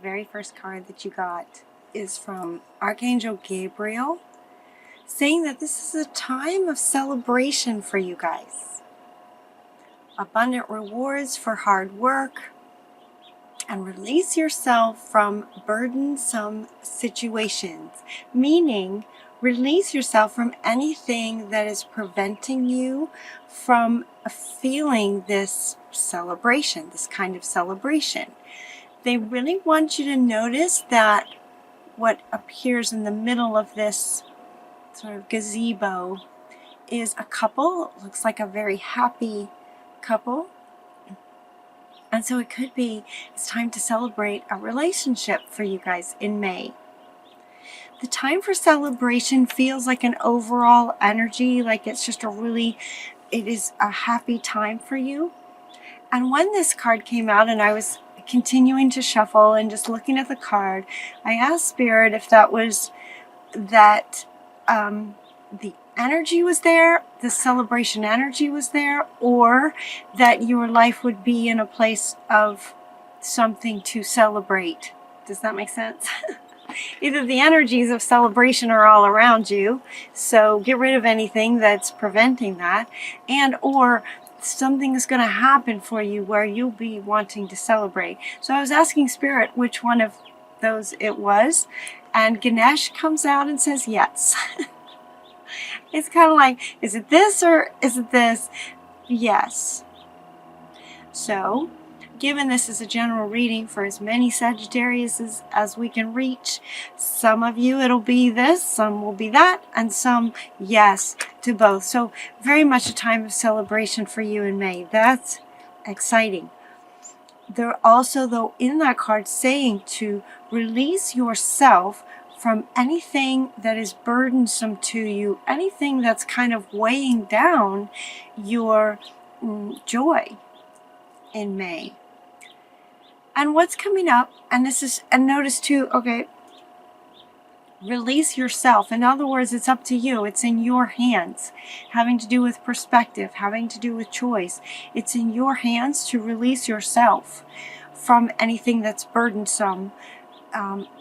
very first card that you got is from Archangel Gabriel, saying that this is a time of celebration for you guys. Abundant rewards for hard work, and release yourself from burdensome situations, meaning release yourself from anything that is preventing you from feeling this celebration, this kind of celebration. They really want you to notice that what appears in the middle of this sort of gazebo is a couple. It looks like a very happy couple. And so it could be it's time to celebrate a relationship for you guys in May. The time for celebration feels like an overall energy, like it's just it is a happy time for you. And when this card came out and I was continuing to shuffle and just looking at the card, I asked Spirit if that was that the energy was there, the celebration energy was there, or that your life would be in a place of something to celebrate. Does that make sense? Either the energies of celebration are all around you, so get rid of anything that's preventing that, and or something is going to happen for you where you'll be wanting to celebrate. So I was asking Spirit which one of those it was, and Ganesh comes out and says yes. It's kind of like, is it this or is it this? Yes. So, given this is a general reading for as many Sagittarius as we can reach, some of you it'll be this, some will be that, and some yes to both. So, very much a time of celebration for you in May. That's exciting. They're also, though, in that card saying to release yourself from anything that is burdensome to you, anything that's kind of weighing down your joy in May. And what's coming up, and notice too, okay, release yourself. In other words, it's up to you. It's in your hands, having to do with perspective, having to do with choice. It's in your hands to release yourself from anything that's burdensome,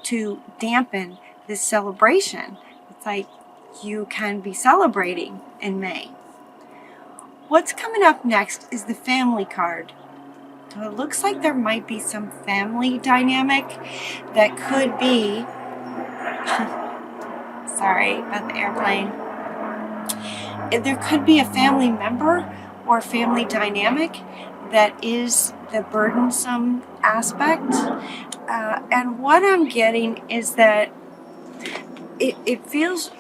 to dampen this celebration. It's like you can be celebrating in May. What's coming up next is the family card. So it looks like there might be some family dynamic that could be sorry about the airplane. There could be a family member or family dynamic that is the burdensome aspect. And what I'm getting is that it feels,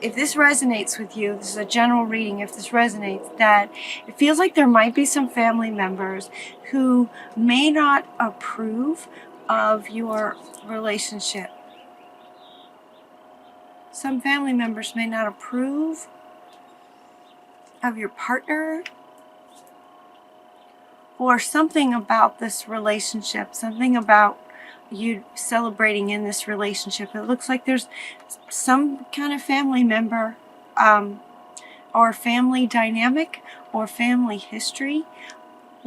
if this resonates with you, this is a general reading, if this resonates, that it feels like there might be some family members who may not approve of your relationship. Some family members may not approve of your partner or something about this relationship, something about you celebrating in this relationship. It looks like there's some kind of family member or family dynamic or family history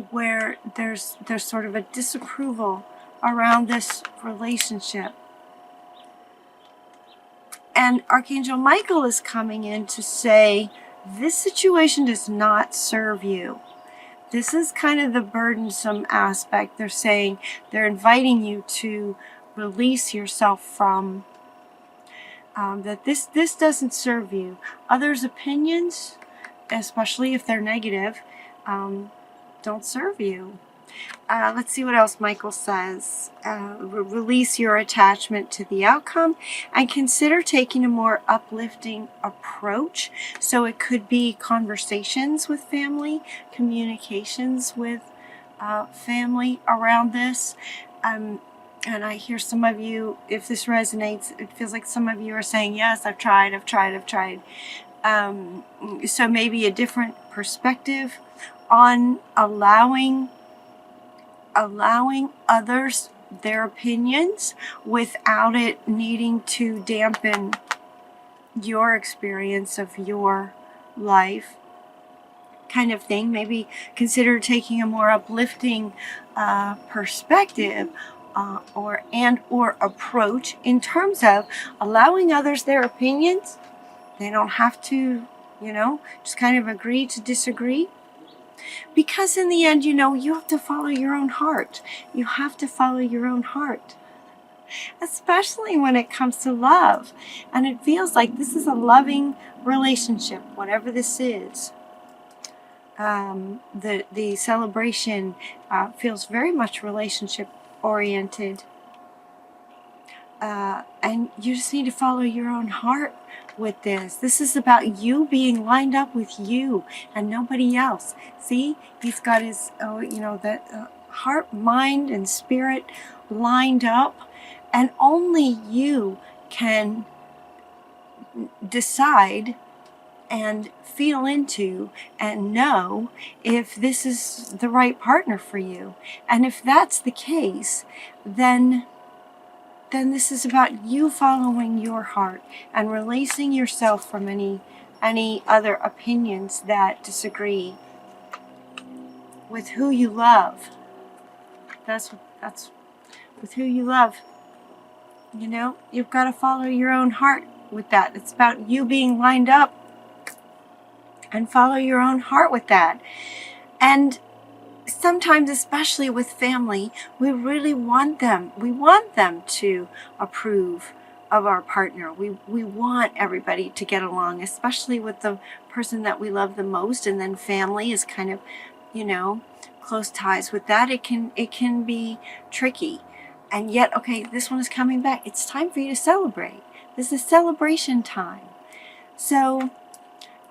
where there's sort of a disapproval around this relationship. And Archangel Michael is coming in to say, this situation does not serve you. This is kind of the burdensome aspect. They're saying, they're inviting you to release yourself from that this doesn't serve you. Others' opinions, especially if they're negative, don't serve you. Let's see what else Michael says. Release your attachment to the outcome and consider taking a more uplifting approach. So it could be conversations with family, communications with family around this. And I hear some of you, if this resonates, it feels like some of you are saying, yes, I've tried. So maybe a different perspective on allowing others their opinions without it needing to dampen your experience of your life, kind of thing. Maybe consider taking a more uplifting perspective or approach in terms of allowing others their opinions. They don't have to, just kind of agree to disagree. Because in the end, you have to follow your own heart. You have to follow your own heart, especially when it comes to love. And it feels like this is a loving relationship, whatever this is. The celebration feels very much relationship oriented. And you just need to follow your own heart with this. This is about you being lined up with you and nobody else. See, he's got his, heart, mind, and spirit lined up, and only you can decide and feel into and know if this is the right partner for you. And if that's the case, then this is about you following your heart and releasing yourself from any other opinions that disagree with who you love. That's with who you love. You've got to follow your own heart with that. It's about you being lined up and follow your own heart with that. And sometimes, especially with family, we really want them. We want them to approve of our partner. We want everybody to get along, especially with the person that we love the most. And then family is kind of, close ties with that. It can be tricky. And yet, okay, this one is coming back. It's time for you to celebrate. This is celebration time. So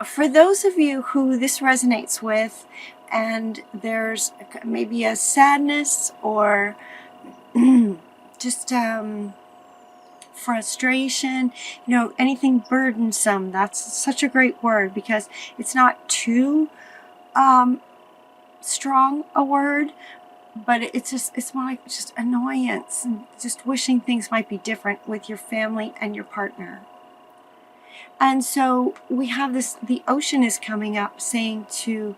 for those of you who this resonates with, and there's maybe a sadness or just frustration, anything burdensome, that's such a great word, because it's not too strong a word, but it's more like just annoyance and just wishing things might be different with your family and your partner. And so we have this, the ocean is coming up saying to,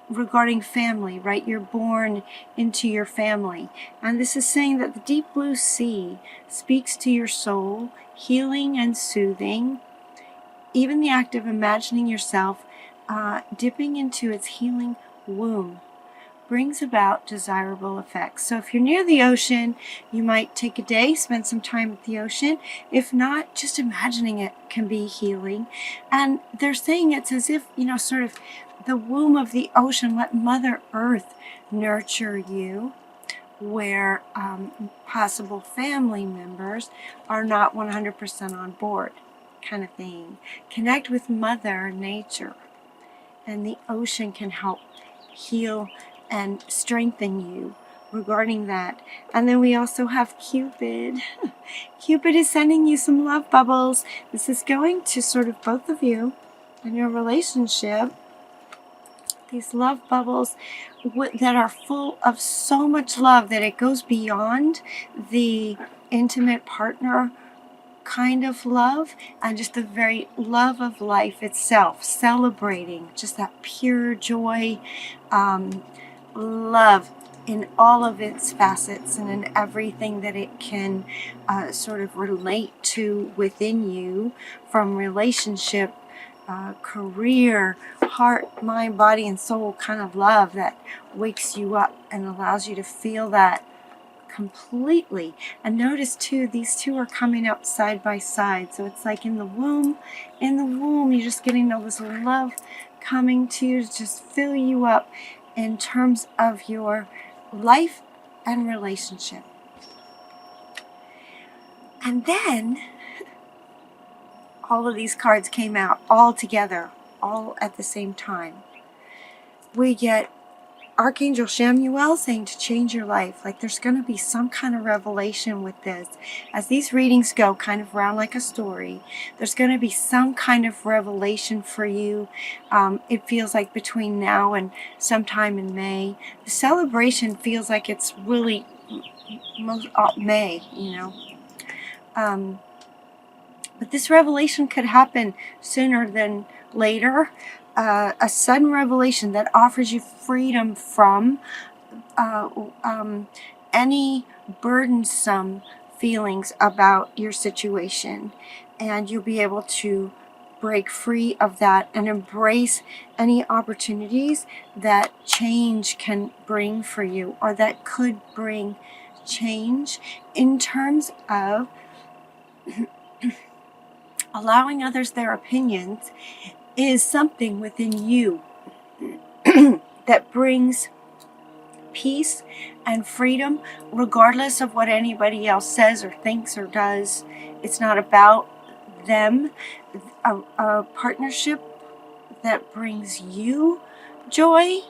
regarding family, right? You're born into your family. And this is saying that the deep blue sea speaks to your soul, healing and soothing. Even the act of imagining yourself dipping into its healing womb brings about desirable effects. So if you're near the ocean, you might take a day, spend some time at the ocean. If not, just imagining it can be healing. And they're saying it's as if, sort of the womb of the ocean, let Mother Earth nurture you, where possible family members are not 100% on board, kind of thing. Connect with Mother Nature, and the ocean can help heal and strengthen you regarding that. And then we also have Cupid. Cupid is sending you some love bubbles. This is going to sort of both of you and your relationship. These love bubbles that are full of so much love that it goes beyond the intimate partner kind of love, and just the very love of life itself, celebrating just that pure joy, love in all of its facets and in everything that it can sort of relate to within you, from relationship, career, heart, mind, body, and soul kind of love that wakes you up and allows you to feel that completely. And notice too, these two are coming up side by side. So it's like in the womb, you're just getting all this love coming to you to just fill you up in terms of your life and relationship. And then all of these cards came out all together, all at the same time. We get Archangel Chamuel saying to change your life. Like there's going to be some kind of revelation with this. As these readings go kind of round like a story, there's going to be some kind of revelation for you. It feels like between now and sometime in May. The celebration feels like it's really May, But this revelation could happen sooner than later. A sudden revelation that offers you freedom from any burdensome feelings about your situation, and you'll be able to break free of that and embrace any opportunities that change can bring for you, or that could bring change in terms of allowing others their opinions is something within you that brings peace and freedom, regardless of what anybody else says or thinks or does. It's not about them. A partnership that brings you joy,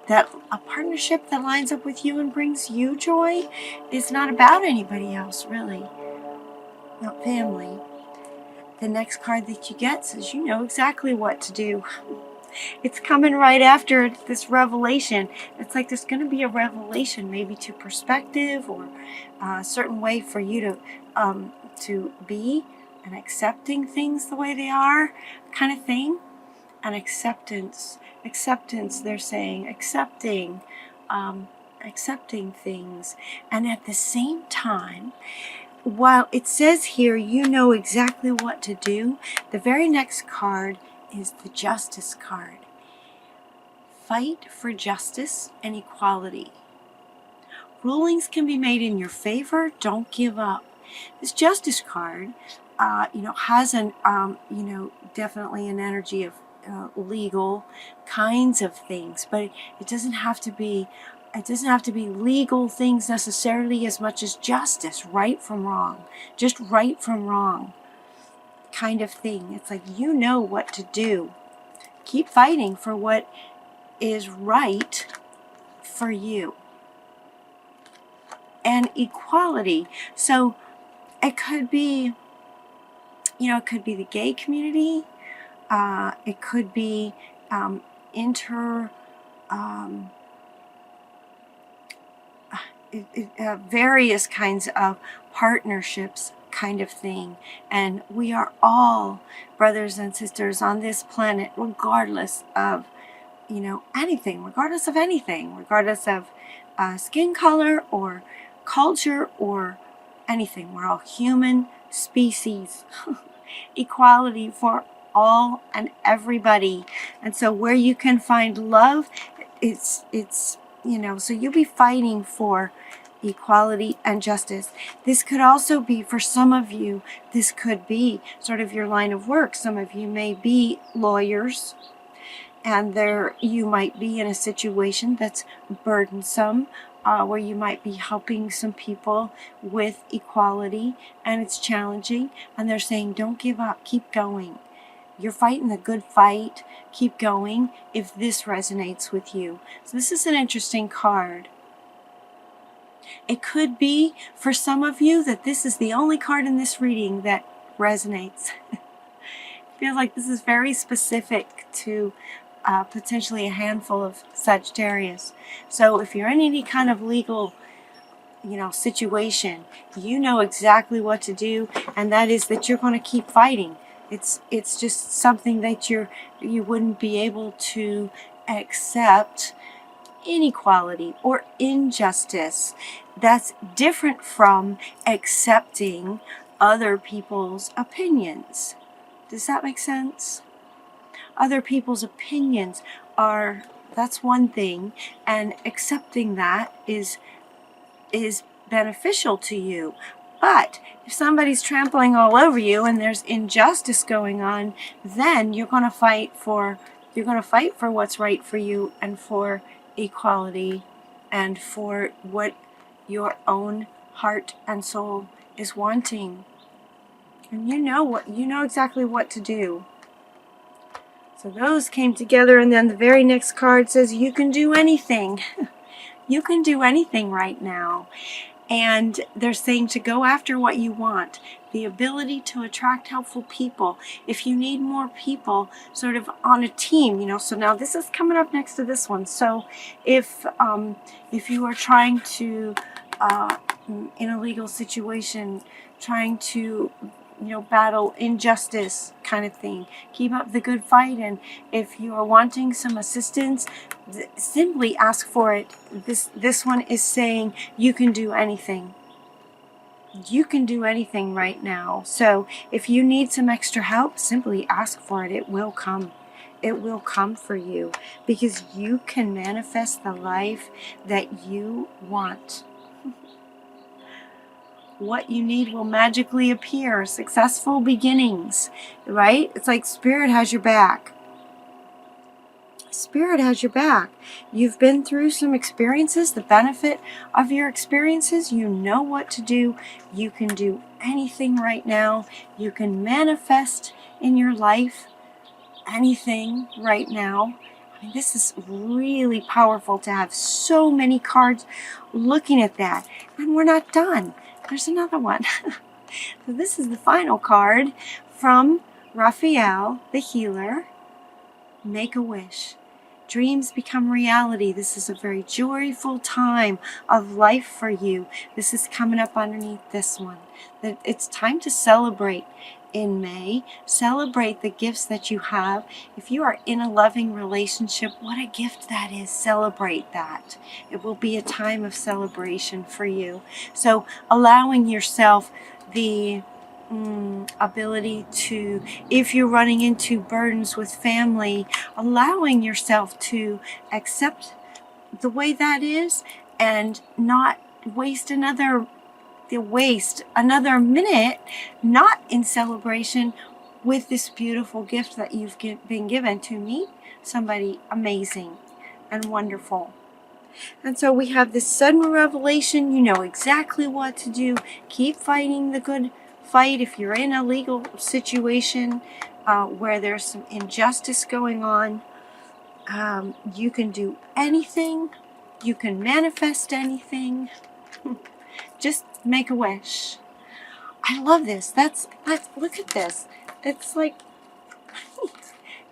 that a partnership that lines up with you and brings you joy, is not about anybody else, really. Not family. The next card that you get says you know exactly what to do. It's coming right after this revelation. It's like there's going to be a revelation, maybe to perspective, or a certain way for you to be, and accepting things the way they are, kind of thing. And acceptance, they're saying, accepting things. And at the same time, while it says here you know exactly what to do, the very next card is the Justice card. Fight for justice and equality. Rulings can be made in your favor. Don't give up. This Justice card, has an, definitely an energy of legal kinds of things, but it doesn't have to be. It doesn't have to be legal things necessarily as much as justice, right from wrong, just right from wrong kind of thing. It's like you know what to do. Keep fighting for what is right for you. And equality. So it could be, it could be the gay community. It could be various kinds of partnerships kind of thing. And we are all brothers and sisters on this planet, regardless of, anything, regardless of skin color or culture or anything. We're all human species. Equality for all and everybody. And so where you can find love, it's so you'll be fighting for equality and justice. This could also be, for some of you, this could be sort of your line of work. Some of you may be lawyers, and you might be in a situation that's burdensome, where you might be helping some people with equality, and it's challenging, and they're saying, don't give up, keep going. You're fighting the good fight, keep going, if this resonates with you. So this is an interesting card. It could be, for some of you, that this is the only card in this reading that resonates. I feel like this is very specific to potentially a handful of Sagittarius. So if you're in any kind of legal, situation, you know exactly what to do, and that is that you're going to keep fighting. It's just something that you wouldn't be able to accept inequality or injustice. That's different from accepting other people's opinions. Does that make sense? Other people's opinions that's one thing, and accepting that is beneficial to you. But if somebody's trampling all over you and there's injustice going on, then you're going to fight for what's right for you, and for equality, and for what your own heart and soul is wanting. And you know exactly what to do. So those came together, and then the very next card says you can do anything. You can do anything right now. And they're saying to go after what you want. The ability to attract helpful people. If you need more people sort of on a team, so now this is coming up next to this one. So if you are trying to, in a legal situation, trying to battle injustice kind of thing. Keep up the good fight, and if you are wanting some assistance, simply ask for it. This one is saying you can do anything. You can do anything right now. So if you need some extra help, simply ask for it. It will come. It will come for you, because you can manifest the life that you want. What you need will magically appear. Successful beginnings, right? It's like Spirit has your back. Spirit has your back. You've been through some experiences. The benefit of your experiences, you know what to do. You can do anything right now. You can manifest in your life anything right now. I mean, this is really powerful to have so many cards looking at that. And we're not done. There's another one. So this is the final card from Raphael, the healer. Make a wish. Dreams become reality. This is a very joyful time of life for you. This is coming up underneath this one. That it's time to celebrate in May. Celebrate the gifts that you have. If you are in a loving relationship, what a gift that is. Celebrate that. It will be a time of celebration for you. So allowing yourself the ability to, if you're running into burdens with family, allowing yourself to accept the way that is and not waste another minute not in celebration with this beautiful gift that you've been given to meet somebody amazing and wonderful. And so we have this sudden revelation. You know exactly what to do. Keep fighting the good fight. If you're in a legal situation where there's some injustice going on, you can do anything. You can manifest anything. Just make a wish. I love this. That's look at this. It's like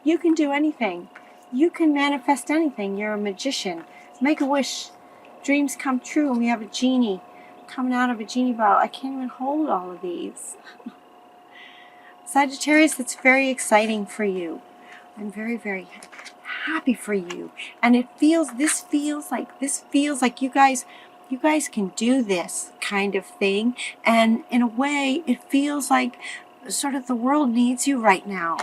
you can do anything. You can manifest anything. You're a magician. Make a wish. Dreams come true. And we have a genie coming out of a genie bottle. I can't even hold all of these. Sagittarius, that's very exciting for you. I'm very, very happy for you. And this feels like you guys can do this kind of thing. And in a way, it feels like sort of the world needs you right now.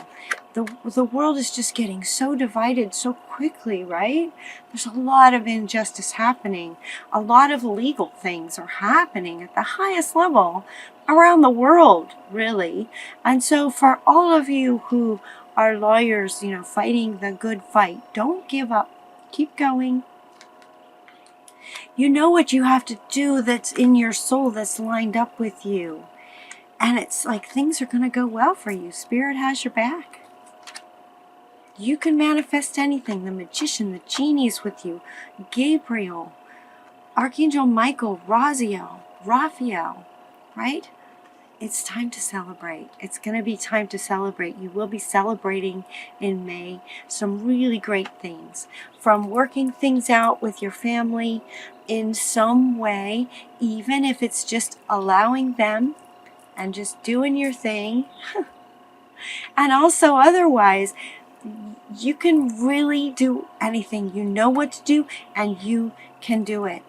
The world is just getting so divided so quickly, right? There's a lot of injustice happening. A lot of legal things are happening at the highest level around the world, really. And so for all of you who are lawyers, fighting the good fight, don't give up. Keep going. You know what you have to do that's in your soul, that's lined up with you. And it's like things are going to go well for you. Spirit has your back. You can manifest anything. The magician, the genie is with you. Gabriel, Archangel Michael, Raziel, Raphael, right? It's time to celebrate. It's going to be time to celebrate. You will be celebrating in May some really great things. From working things out with your family in some way, even if it's just allowing them and just doing your thing. And also otherwise, you can really do anything. You know what to do and you can do it.